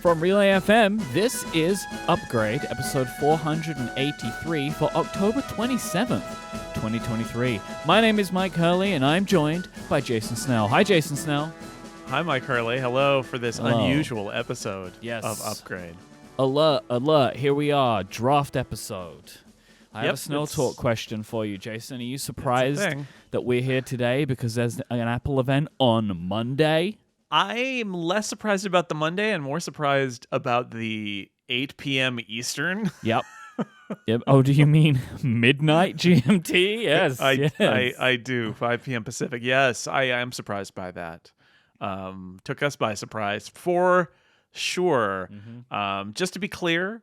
From Relay FM, this is Upgrade, episode 483 for October 27th, 2023. My name is Myke Hurley, and I'm joined by Jason Snell. Hi, Jason Snell. Hi, Myke Hurley. Hello for this unusual episode of Upgrade. Alert, here we are, draft episode. I have a Snell Talk question for you, Jason. Are you surprised that we're here today because there's an Apple event on Monday? I'm less surprised about the Monday and more surprised about the 8 p.m. Eastern. Yep. Oh, do you mean midnight GMT? Yes. I do. 5 p.m. Pacific. Yes, I am surprised by that. Took us by surprise for sure. Mm-hmm. Just to be clear,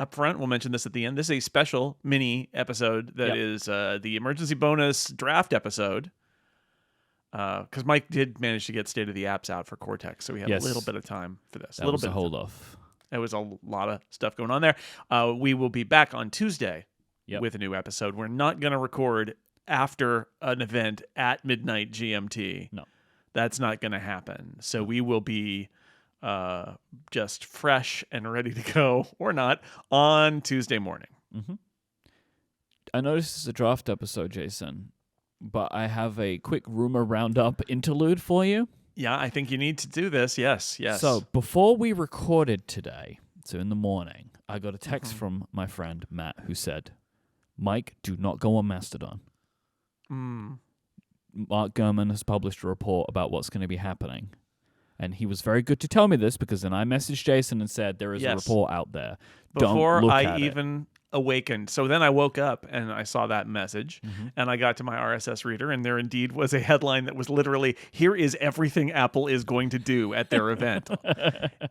up front, we'll mention this at the end. This is a special mini episode that is the emergency bonus draft episode. Because Myke did manage to get State of the Apps out for Cortex, so we had a little bit of time for this. That was a hold off. There was a lot of stuff going on there. We will be back on Tuesday with a new episode. We're not going to record after an event at midnight GMT. No. That's not going to happen. So we will be just fresh and ready to go, or not, on Tuesday morning. Mm-hmm. I noticed this is a draft episode, Jason, but I have a quick rumor roundup interlude for you. Yeah, I think you need to do this. Yes. So before we recorded today, so in the morning, I got a text from my friend Matt who said, Myke, do not go on Mastodon. Mark Gurman has published a report about what's going to be happening. And he was very good to tell me this because then I messaged Jason and said, there is a report out there. Before Don't look I at even awakened. So then I woke up and I saw that message and I got to my RSS reader and there indeed was a headline that was literally, here is everything Apple is going to do at their event.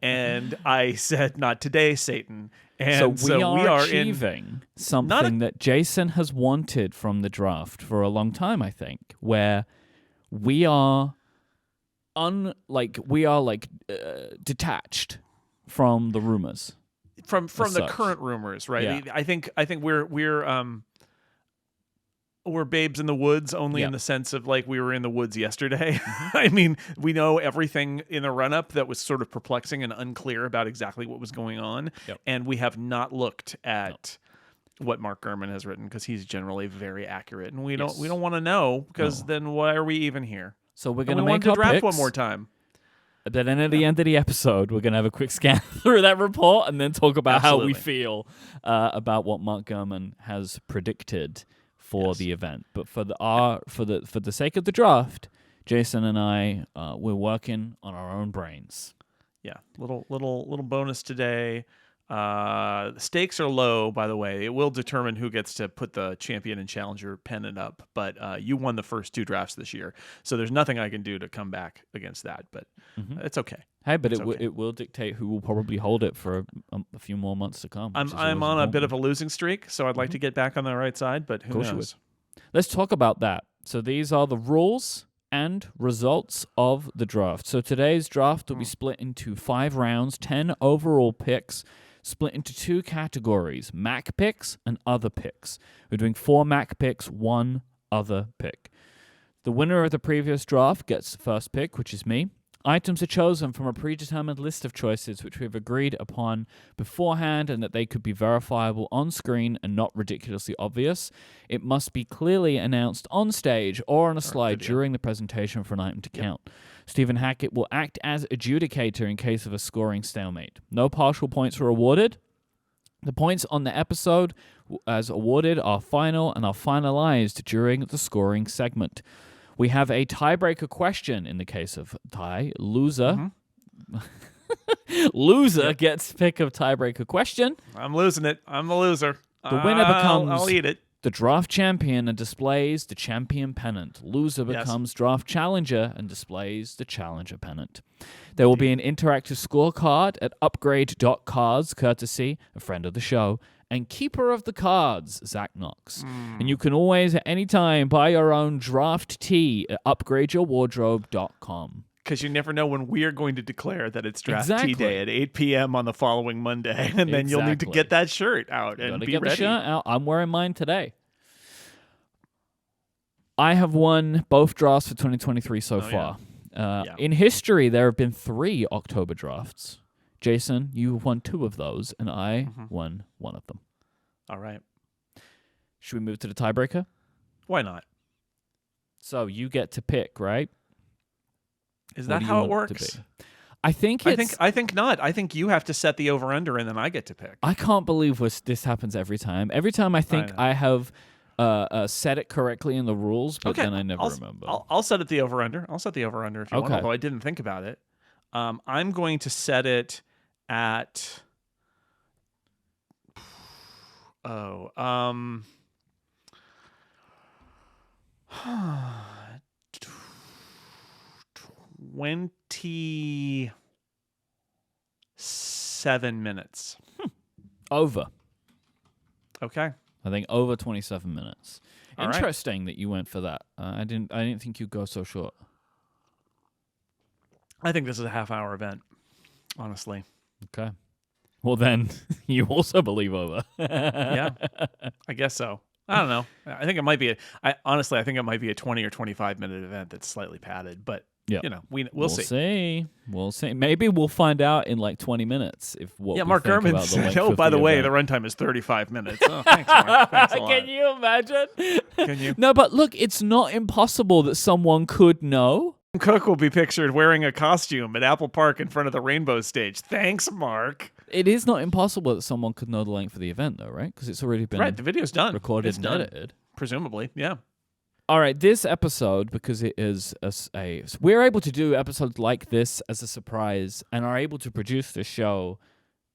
And I said, not today, Satan. And so we are achieving something that Jason has wanted from the draft for a long time, I think, where we are detached from the rumors. From the current rumors, right? Yeah. I think we're babes in the woods only in the sense of like we were in the woods yesterday. I mean, we know everything in the run-up that was sort of perplexing and unclear about exactly what was going on, and we have not looked at what Mark Gurman has written because he's generally very accurate, and we don't want to know because then why are we even here? So we're going to make our draft picks. one more time. But then at the end of the episode, we're going to have a quick scan through that report and then talk about how we feel about what Mark Gurman has predicted for the event. But for the sake of the draft, Jason and I we're working on our own brains. Yeah, little bonus today. The stakes are low, by the way. It will determine who gets to put the champion and challenger pennant up. But you won the first two drafts this year, so there's nothing I can do to come back against that. But it's okay. Hey, but it will dictate who will probably hold it for a few more months to come. I'm on a bit of a losing streak, so I'd like to get back on the right side. But who knows? Let's talk about that. So these are the rules and results of the draft. So today's draft will be split into 5 rounds, 10 overall picks, split into 2 categories, Mac picks and other picks. We're doing 4 Mac picks, 1 other pick. The winner of the previous draft gets the first pick, which is me. Items are chosen from a predetermined list of choices which we've agreed upon beforehand and that they could be verifiable on screen and not ridiculously obvious. It must be clearly announced on stage or on a slide during the presentation for an item to count. Stephen Hackett will act as adjudicator in case of a scoring stalemate. No partial points were awarded. The points on the episode as awarded are final and are finalized during the scoring segment. We have a tiebreaker question in the case of tie. Loser gets pick of tiebreaker question. I'm losing it. I'm the loser. The winner becomes I'll eat it. The draft champion and displays the champion pennant. Loser becomes draft challenger and displays the challenger pennant. There will be an interactive scorecard at upgrade.cards, courtesy a friend of the show, and keeper of the cards, Zach Knox. And you can always, at any time, buy your own draft tee at upgradeyourwardrobe.com. Because you never know when we're going to declare that it's draft tee day at 8 p.m. on the following Monday. And then you'll need to get that shirt out and be ready. The shirt out. I'm wearing mine today. I have won both drafts for 2023 so far. In history, there have been 3 October drafts. Jason, you won 2 of those, and I won 1 of them. All right. Should we move to the tiebreaker? Why not? So you get to pick, right? Is What that do you how it want works? to be? I think it's... I think not. I think you have to set the over-under, and then I get to pick. I can't believe this happens every time. Every time I think I have set it correctly in the rules, but then I never remember. I'll set it the over-under. I'll set the over-under if you want, although I didn't think about it. I'm going to set it at... 27 minutes. Over. Okay. I think over 27 minutes. All right. Interesting that you went for that. I didn't think you'd go so short. I think this is a half-hour event, honestly. Okay. Well, then you also believe over. Yeah, I guess so. I don't know. I think it might be honestly, I think it might be a 20 or 25-minute event that's slightly padded, but we'll see. We'll see. Maybe we'll find out in like 20 minutes if what. Yeah, we Mark think Gurman about the said, length "Oh, of by the way, event. the runtime is 35 minutes." Oh, thanks, Mark. Thanks a lot. Can you imagine? Can you? No, but look, it's not impossible that someone could know. Cook will be pictured wearing a costume at Apple Park in front of the Rainbow Stage. Thanks, Mark. It is not impossible that someone could know the length of the event, though, right? Because it's already been the video's done, recorded it's and done. edited. Presumably, yeah. All right, this episode, because it is we're able to do episodes like this as a surprise and are able to produce the show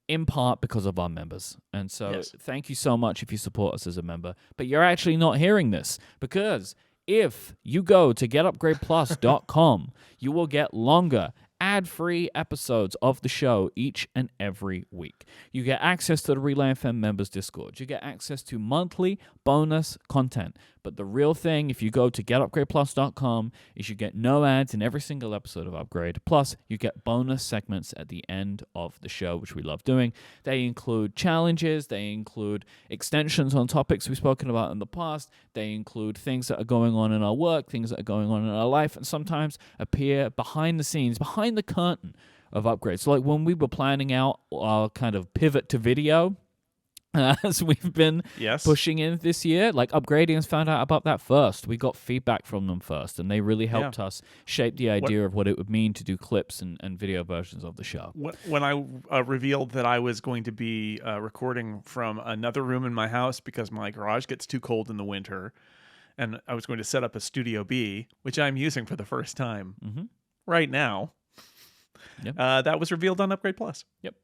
in part because of our members. And so thank you so much if you support us as a member. But you're actually not hearing this because if you go to getupgradeplus.com, you will get longer ad-free episodes of the show each and every week. You get access to the Relay FM members Discord. You get access to monthly bonus content. But the real thing, if you go to getupgradeplus.com, is you get no ads in every single episode of Upgrade. Plus, you get bonus segments at the end of the show, which we love doing. They include challenges. They include extensions on topics we've spoken about in the past. They include things that are going on in our work, things that are going on in our life, and sometimes appear behind the scenes, behind the curtain of Upgrade. So like when we were planning out our kind of pivot to video, as we've been pushing in this year, like Upgradians found out about that first. We got feedback from them first, and they really helped us shape the idea of what it would mean to do clips and video versions of the show. When I revealed that I was going to be recording from another room in my house because my garage gets too cold in the winter, and I was going to set up a Studio B, which I'm using for the first time right now, that was revealed on Upgrade Plus. Yep.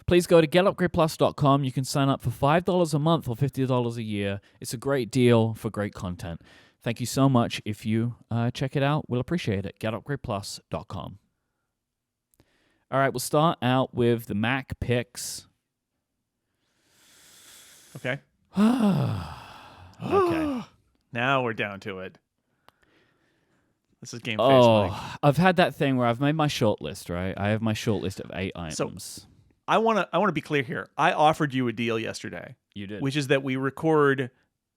Please go to getupgradeplus.com. You can sign up for $5 a month or $50 a year. It's a great deal for great content. Thank you so much. If you check it out, we'll appreciate it. Getupgradeplus.com. All right, we'll start out with the Mac picks. Okay. Okay. Now we're down to it. This is Game Face, Mike. I've had that thing where I've made my short list, right? I have my short list of 8 items. So, I want to be clear here. I offered you a deal yesterday. You did. Which is that we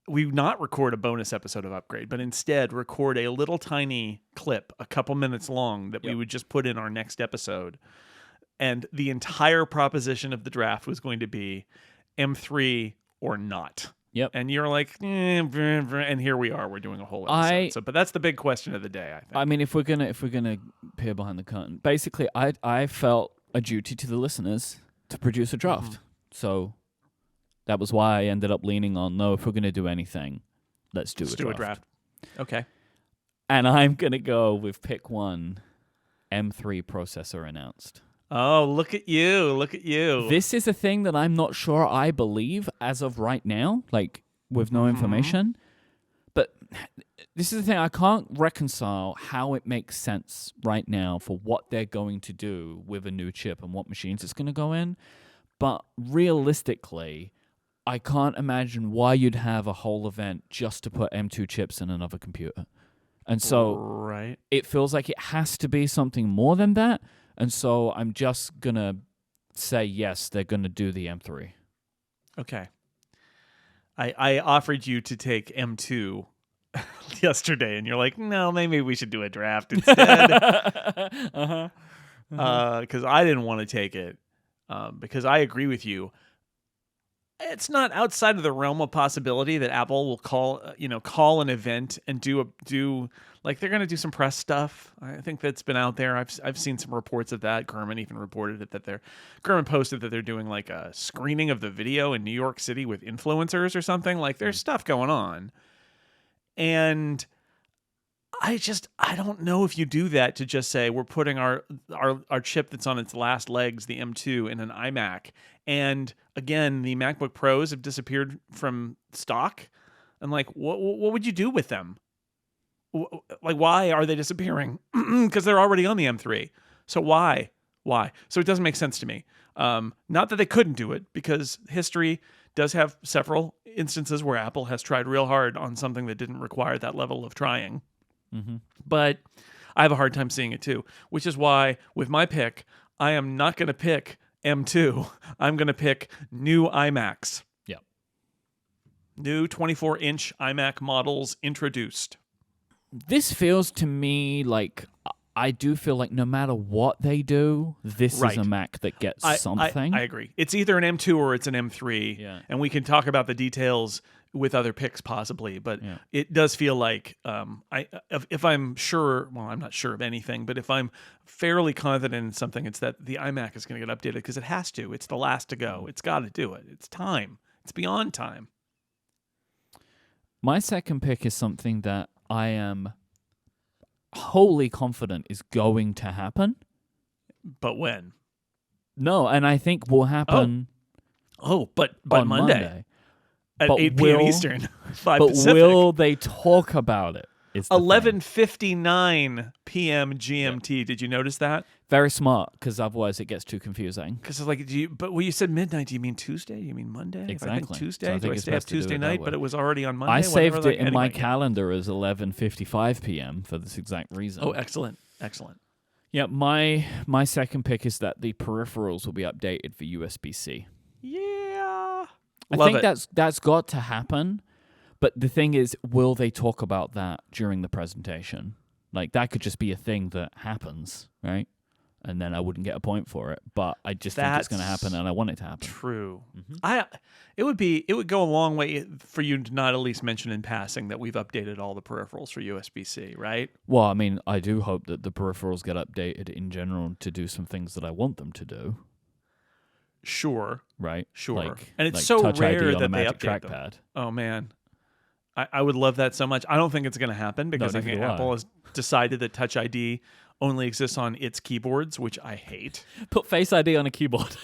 not record a bonus episode of Upgrade, but instead record a little tiny clip, a couple minutes long, that we would just put in our next episode. And the entire proposition of the draft was going to be M3 or not. Yep. And you're like, and here we are. We're doing a whole episode. But that's the big question of the day, I think. I mean, if we're gonna peer behind the curtain, basically, I felt a duty to the listeners to produce a draft. So that was why I ended up leaning on, no, if we're going to do anything, let's do a draft. Okay. And I'm going to go with pick 1, M3 processor announced. Oh, look at you. Look at you. This is a thing that I'm not sure I believe as of right now, like with no information. But this is the thing, I can't reconcile how it makes sense right now for what they're going to do with a new chip and what machines it's going to go in. But realistically, I can't imagine why you'd have a whole event just to put M2 chips in another computer. And so it feels like it has to be something more than that. And so I'm just going to say, yes, they're going to do the M3. Okay. I offered you to take M2 yesterday, and you're like, no, maybe we should do a draft instead. Because I didn't want to take it. because I agree with you. It's not outside of the realm of possibility that Apple will call an event and do like they're going to do some press stuff. I think that's been out there. I've seen some reports of that. Gurman even reported it Gurman posted that they're doing like a screening of the video in New York City with influencers or something. Like there's stuff going on. And I don't know if you do that to just say we're putting our chip that's on its last legs, the M2, in an iMac. And again, the MacBook Pros have disappeared from stock. And like, what would you do with them? Like, why are they disappearing? Because they're already on the M3. So why? So it doesn't make sense to me. Not that they couldn't do it, because history does have several instances where Apple has tried real hard on something that didn't require that level of trying. Mm-hmm. But I have a hard time seeing it too, which is why with my pick, I am not going to pick M2. I'm going to pick new iMacs. Yeah. New 24-inch iMac models introduced. This feels to me like I do feel like no matter what they do, this is a Mac that gets something. I agree. It's either an M2 or it's an M3, and we can talk about the details with other picks possibly, but it does feel like if I'm sure, well, I'm not sure of anything, but if I'm fairly confident in something, it's that the iMac is going to get updated because it has to. It's the last to go. It's got to do it. It's time. It's beyond time. My second pick is something that I am wholly confident is going to happen. But when? No, and I think will happen. But on Monday. At but 8 p.m. Eastern, 5 but Pacific. Will they talk about it? 11:59 p.m. GMT. Yeah. Did you notice that? Very smart, because otherwise it gets too confusing. Because it's like, but when you said midnight, do you mean Tuesday? Do you mean Monday? Exactly. If I think Tuesday, so I do I stay up Tuesday night? But it was already on Monday. I saved it in my calendar as 11:55 p.m. for this exact reason. Oh, excellent. Yeah, my second pick is that the peripherals will be updated for USB-C. Yeah. I think that's got to happen, but the thing is, will they talk about that during the presentation? Like, that could just be a thing that happens, right? And then I wouldn't get a point for it, but I just think it's going to happen, and I want it to happen. True. Mm-hmm. It would go a long way for you to not at least mention in passing that we've updated all the peripherals for USB-C, right? Well, I mean, I do hope that the peripherals get updated in general to do some things that I want them to do. Sure. Right? Sure. And it's so Touch rare ID on that a they Magic update Trackpad. them. Oh, man. I would love that so much. I don't think it's going to happen because I think Apple has decided that Touch ID only exists on its keyboards, which I hate. Put Face ID on a keyboard.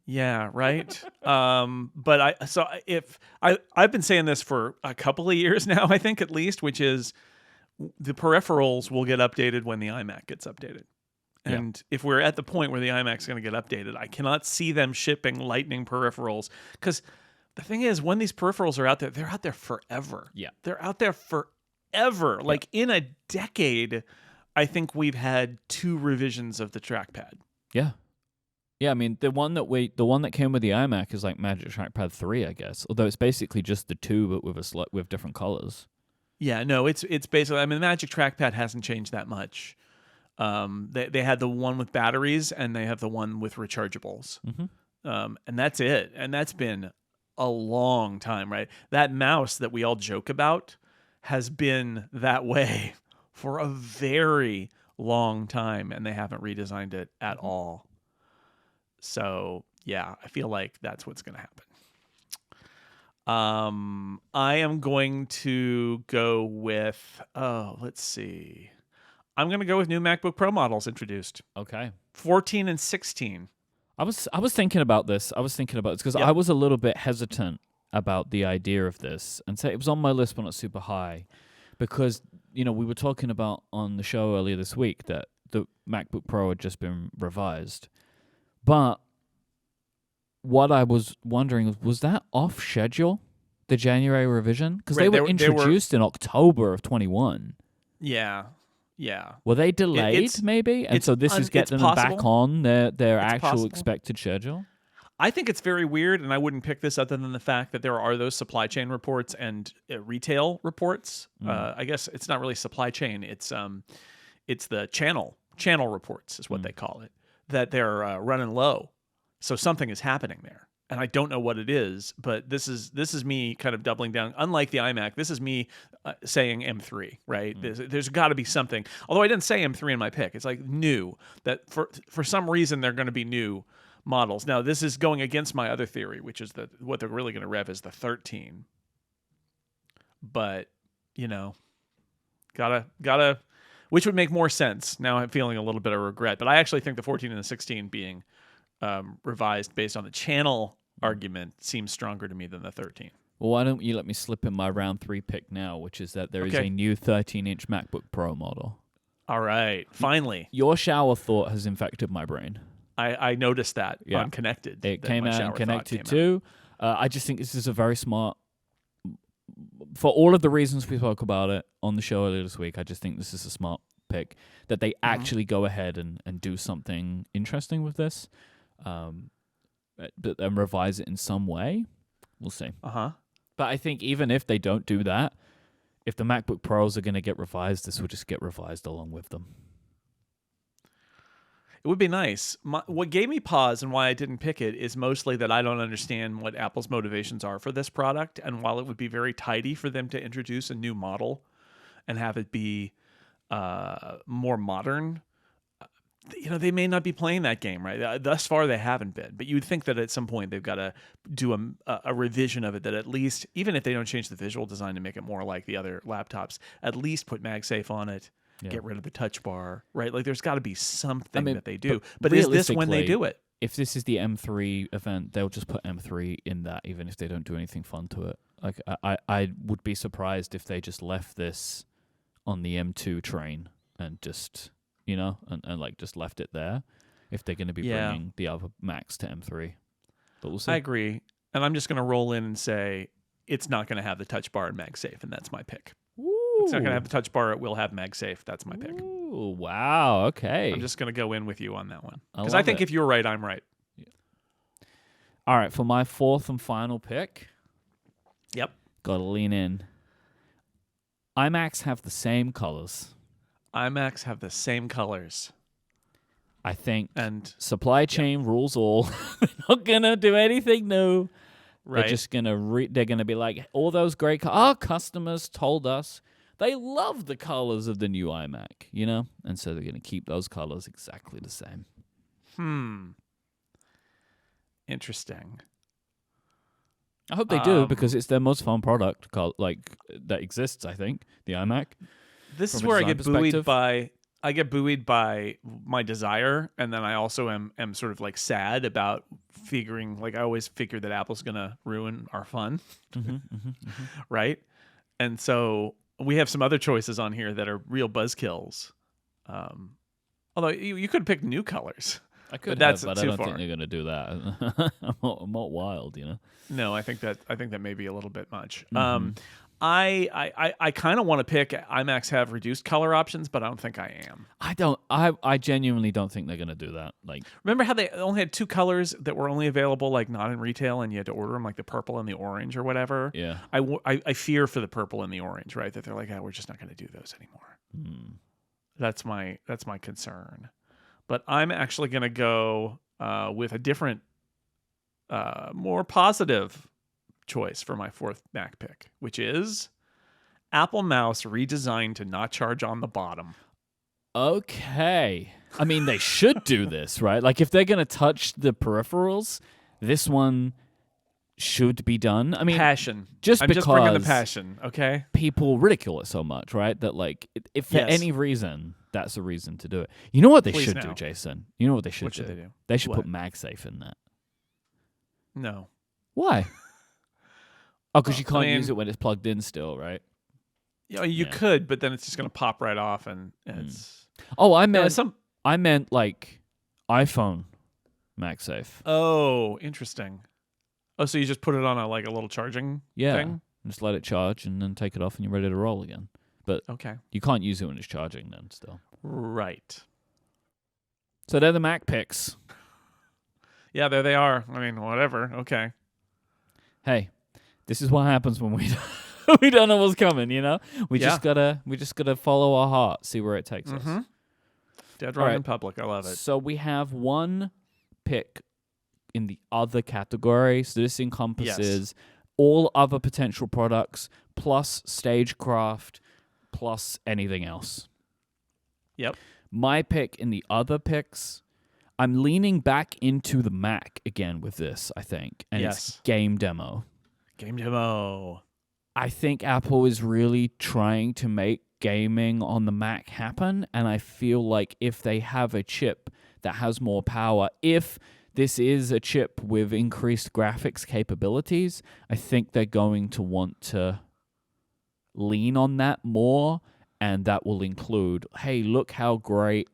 Yeah, right. But I've been saying this for a couple of years now, I think at least, which is the peripherals will get updated when the iMac gets updated. And if we're at the point where the iMac's going to get updated, I cannot see them shipping Lightning peripherals, because the thing is, when these peripherals are out there, they're out there forever. Yeah. They're out there forever. Like in a decade, I think we've had 2 revisions of the trackpad. Yeah. Yeah, I mean, the one that came with the iMac is like Magic Trackpad 3, I guess. Although it's basically just the 2 but with different colors. Yeah, no, it's basically, I mean, the Magic Trackpad hasn't changed that much. They had the one with batteries and they have the one with rechargeables. Mm-hmm. And that's it. And that's been a long time, right? That mouse that we all joke about has been that way for a very long time, and they haven't redesigned it at all. So, yeah, I feel like that's what's going to happen. I am going to go with, let's see. I'm going to go with new MacBook Pro models introduced. Okay. 14 and 16. I was thinking about this. Because I was a little bit hesitant about the idea of this, and so it was on my list but not super high, because we were talking about on the show earlier this week that the MacBook Pro had just been revised. But what I was wondering was that off schedule, the January revision? Because they were introduced in October of 21. Yeah. Yeah. Were they delayed, maybe? And so this is getting them back on their actual expected schedule? I think it's very weird, and I wouldn't pick this other than the fact that there are those supply chain reports and retail reports. I guess it's not really supply chain. It's the channel reports is what they call it. that they're running low. So something is happening there. And I don't know what it is, but this is me kind of doubling down. Unlike the iMac, this is me saying M3, right? There's got to be something. Although I didn't say M3 in my pick. It's like new, that for some reason they're going to be new models. Now, this is going against my other theory, which is that what they're really going to rev is the 13. But, gotta, which would make more sense. Now I'm feeling a little bit of regret, but I actually think the 14 and the 16 being revised based on the channel argument seems stronger to me than the 13. Well, why don't you let me slip in my round 3 pick now, which is that there is a new 13-inch MacBook Pro model. All right, finally. Your shower thought has infected my brain. I noticed that on Connected. It came out and Connected too. I just think this is a very smart, for all of the reasons we spoke about it on the show earlier this week, I just think this is a smart pick, that they actually go ahead and do something interesting with this. But then revise it in some way. We'll see. But I think even if they don't do that, if the MacBook Pros are going to get revised, this will just get revised along with them. It would be nice. What gave me pause and why I didn't pick it is mostly that I don't understand what Apple's motivations are for this product. And while it would be very tidy for them to introduce a new model and have it be more modern, they may not be playing that game, right? Thus far, they haven't been. But you would think that at some point they've got to do a revision of it that at least, even if they don't change the visual design to make it more like the other laptops, at least put MagSafe on it, get rid of the touch bar, right? Like there's got to be something that they do. But is this when they do it? If this is the M3 event, they'll just put M3 in that, even if they don't do anything fun to it. Like I would be surprised if they just left this on the M2 train and just... and like just left it there if they're going to be bringing the other Macs to M3. But we'll see. I agree. And I'm just going to roll in and say it's not going to have the touch bar and MagSafe, and that's my pick. Ooh. It's not going to have the touch bar. It will have MagSafe. That's my pick. Ooh, wow. Okay. I'm just going to go in with you on that one. Because I think if you're right, I'm right. Yeah. All right. For my fourth and final pick. Yep. Got to lean in. iMacs have the same colors. iMacs have the same colors. I think and supply chain rules all. They're not gonna do anything new. Right. They're just gonna they're gonna be like, all those great our customers told us they love the colors of the new iMac, and so they're gonna keep those colors exactly the same. Interesting. I hope they do, because it's their most fun product that exists. I think the iMac. This is where I get buoyed by my desire, and then I also am sort of like sad about figuring, like I always figure that Apple's gonna ruin our fun, right? And so we have some other choices on here that are real buzzkills. Although you could pick new colors. I could, but but I don't think they're gonna do that. I'm not wild, No, I think that may be a little bit much. I kind of want to pick iMacs have reduced color options, but I don't think I am. I genuinely don't think they're going to do that. Like, remember how they only had 2 colors that were only available, like not in retail, and you had to order them, like the purple and the orange or whatever? Yeah. I fear for the purple and the orange, right? That they're like, we're just not going to do those anymore. That's my concern. But I'm actually going to go with a different, more positive choice for my fourth Mac pick, which is Apple Mouse redesigned to not charge on the bottom. Okay. I mean, they should do this, right? Like, if they're going to touch the peripherals, this one should be done. I mean, passion. Just I'm just bringing the passion, okay? People ridicule it so much, right? That, like, if for any reason, that's a reason to do it. You know what they should do, Jason? You know what they should do? They do? They should put MagSafe in that. No. Why? Oh, because you can't use it when it's plugged in still, right? Yeah, you could, but then it's just going to pop right off, and it's... Oh, I meant like iPhone MagSafe. Oh, interesting. Oh, so you just put it on a little charging thing? Just let it charge and then take it off and you're ready to roll again. But you can't use it when it's charging then still. Right. So they're the Mac picks. Yeah, there they are. I mean, whatever. Okay. Hey, this is what happens when we don't know what's coming, We just gotta follow our heart, see where it takes us. Dead wrong in public. I love it. So we have one pick in the other category. So this encompasses all other potential products plus stagecraft plus anything else. Yep. My pick in the other picks, I'm leaning back into the Mac again with this, I think. And it's game demo. Game demo. I think Apple is really trying to make gaming on the Mac happen. And I feel like if they have a chip that has more power, if this is a chip with increased graphics capabilities, I think they're going to want to lean on that more, and that will include, hey, look how great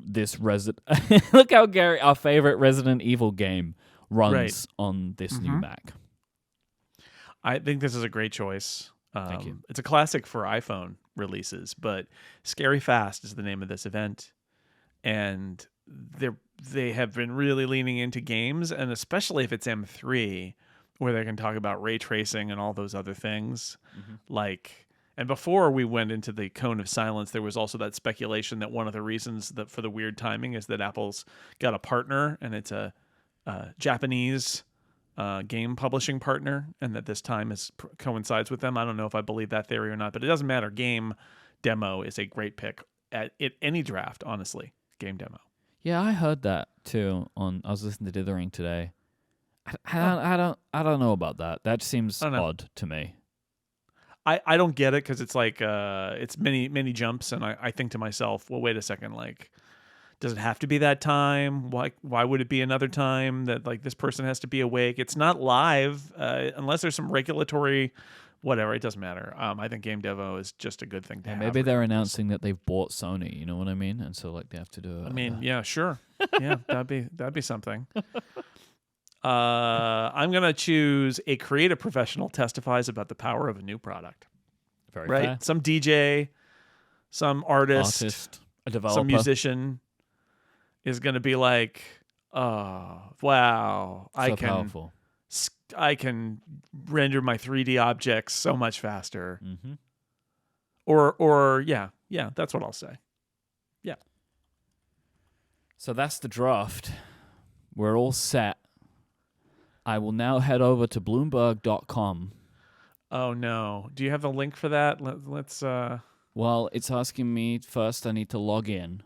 this look how great our favorite Resident Evil game runs on this new Mac. I think this is a great choice. Thank you. It's a classic for iPhone releases, but Scary Fast is the name of this event, and they have been really leaning into games, and especially if it's M3, where they can talk about ray tracing and all those other things. And before we went into the cone of silence, there was also that speculation that one of the reasons that for the weird timing is that Apple's got a partner, and it's a Japanese game publishing partner, and that this time coincides with them. I don't know if I believe that theory or not, but it doesn't matter. Game demo is a great pick at any draft, honestly. Game demo. Yeah, I heard that too. I was listening to Dithering today. I don't know about that. That seems odd to me. I don't get it because it's like it's many jumps, and I think to myself, well, wait a second, like, does it have to be that time? Why would it be another time that like this person has to be awake? It's not live unless there's some regulatory whatever. It doesn't matter. I think game demo is just a good thing to have. Maybe they're announcing that they've bought Sony. You know what I mean? And so like they have to do it. I mean, yeah, sure. Yeah, that'd be something. I'm gonna choose a creative professional testifies about the power of a new product. Very right. fair. Some DJ, some artist, a developer, some musician is gonna be like, "Oh, wow! So powerful. I can render my 3D objects so much faster." Mm-hmm. Or yeah, that's what I'll say. Yeah. So that's the draft. We're all set. I will now head over to Bloomberg.com. Oh no! Do you have the link for that? Let's. Well, it's asking me first. I need to log in,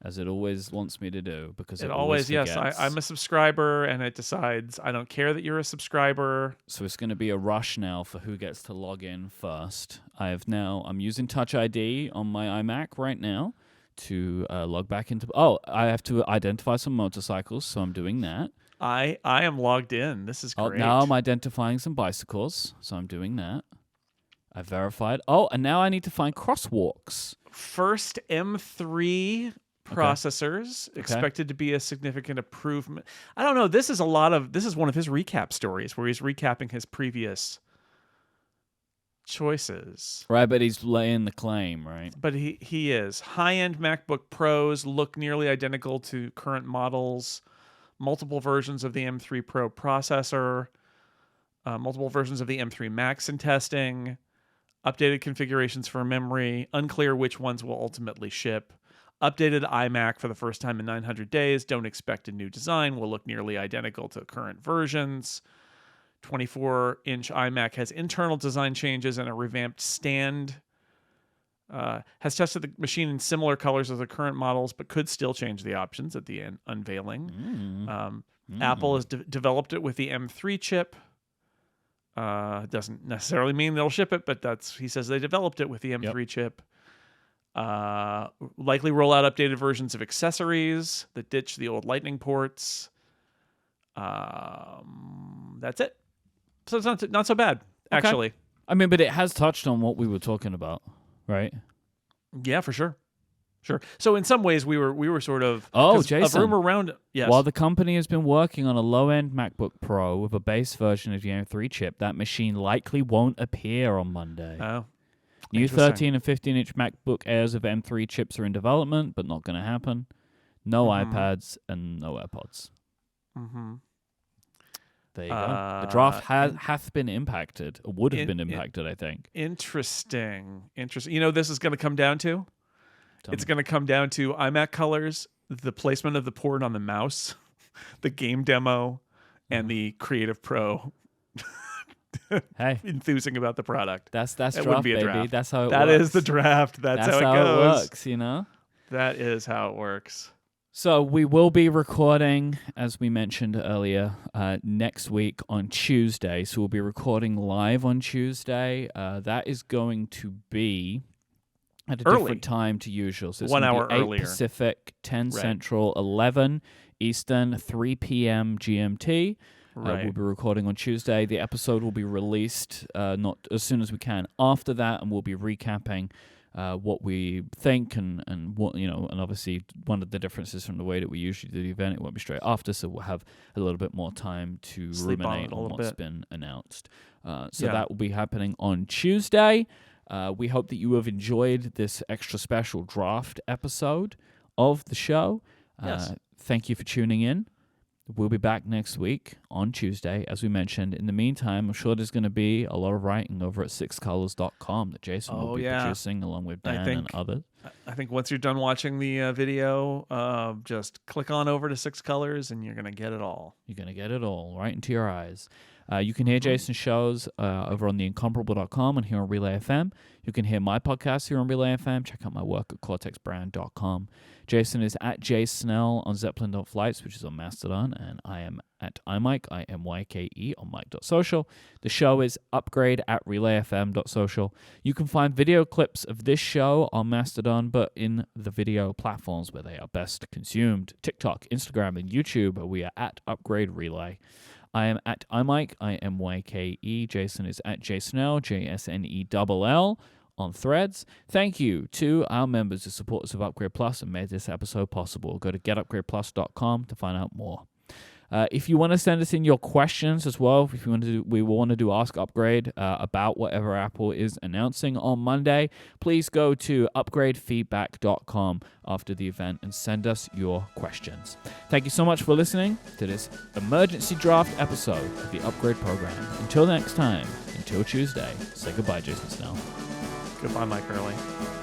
as it always wants me to do, because it always yes. forgets. I'm a subscriber, and it decides I don't care that you're a subscriber. So it's going to be a rush now for who gets to log in first. I'm using Touch ID on my iMac right now to log back into. Oh, I have to identify some motorcycles, so I'm doing that. I am logged in. This is great. Now I'm identifying some bicycles, so I'm doing that. I verified. Oh, and now I need to find crosswalks. First M3 processors expected to be a significant improvement. I don't know. This is one of his recap stories where he's recapping his previous choices. Right, but he's laying the claim, right? But he is. High-end MacBook Pros look nearly identical to current models. Multiple versions of the M3 Pro processor, multiple versions of the M3 Max in testing, updated configurations for memory, unclear which ones will ultimately ship, updated iMac for the first time in 900 days, don't expect a new design, will look nearly identical to current versions. 24-inch iMac has internal design changes and a revamped stand. Has tested the machine in similar colors as the current models, but could still change the options at the unveiling. Apple has developed it with the M3 chip. Doesn't necessarily mean they'll ship it, but he says they developed it with the M3 chip. Likely roll out updated versions of accessories that ditch the old Lightning ports. That's it. So it's not so bad, actually. I mean, but it has touched on what we were talking about. Right. Yeah, for sure. So in some ways, we were sort of Jason. A rumor around. Yes. While the company has been working on a low-end MacBook Pro with a base version of the M3 chip, that machine likely won't appear on Monday. Oh. New 13 and 15-inch MacBook Airs with M3 chips are in development, but not going to happen. No iPads and no AirPods. Mm-hmm. There you go. The draft hath been impacted, or would have been impacted, I think. Interesting. You know, this is going to come down to It's going to come down to iMac colors, the placement of the port on the mouse, the game demo, and the Creative Pro Hey, enthusing about the product. that's That draft, wouldn't be a baby. draft. That's how it works. That is the draft. That's how it goes. works, you know? That is how it works. So we will be recording, as we mentioned earlier, next week on Tuesday. So we'll be recording live on Tuesday. That is going to be at a different time to usual. So it's 1 gonna hour be 8 earlier. Pacific, 10 Right. Central, 11 Eastern, 3 p.m. GMT. Right. We'll be recording on Tuesday. The episode will be released not as soon as we can after that, and we'll be recapping what we think and what, you know, and obviously one of the differences from the way that we usually do the event, it won't be straight after, so we'll have a little bit more time to Sleep on ruminate it a on little what's bit. been announced. So Yeah. that will be happening on Tuesday. We hope that you have enjoyed this extra special draft episode of the show. Yes. Thank you for tuning in. We'll be back next week on Tuesday, as we mentioned. In the meantime, I'm sure there's going to be a lot of writing over at sixcolors.com that Jason will be producing along with Dan and others. I think once you're done watching the video, just click on over to Six Colors and you're going to get it all. You're going to get it all right into your eyes. You can hear Jason's shows over on theincomparable.com and here on Relay FM. You can hear my podcast here on Relay FM. Check out my work at cortexbrand.com. Jason is at jsnell on zeppelin.flights, which is on Mastodon, and I am at iMyke, IMYKE, on Myke.social. The show is upgrade at relayfm.social. You can find video clips of this show on Mastodon, but in the video platforms where they are best consumed. TikTok, Instagram, and YouTube, we are at Upgrade Relay. I am at iMyke, IMYKE. Jason is at jsnell, JSNELL, on Threads. Thank you to our members and supporters of Upgrade Plus and made this episode possible. Go to getupgradeplus.com to find out more. If you want to send us in your questions as well, if you want to do, we want to do Ask Upgrade about whatever Apple is announcing on Monday, please go to upgradefeedback.com after the event and send us your questions. Thank you so much for listening to this emergency draft episode of the Upgrade program. Until next time, until Tuesday, say goodbye, Jason Snell. Goodbye, Mike Early.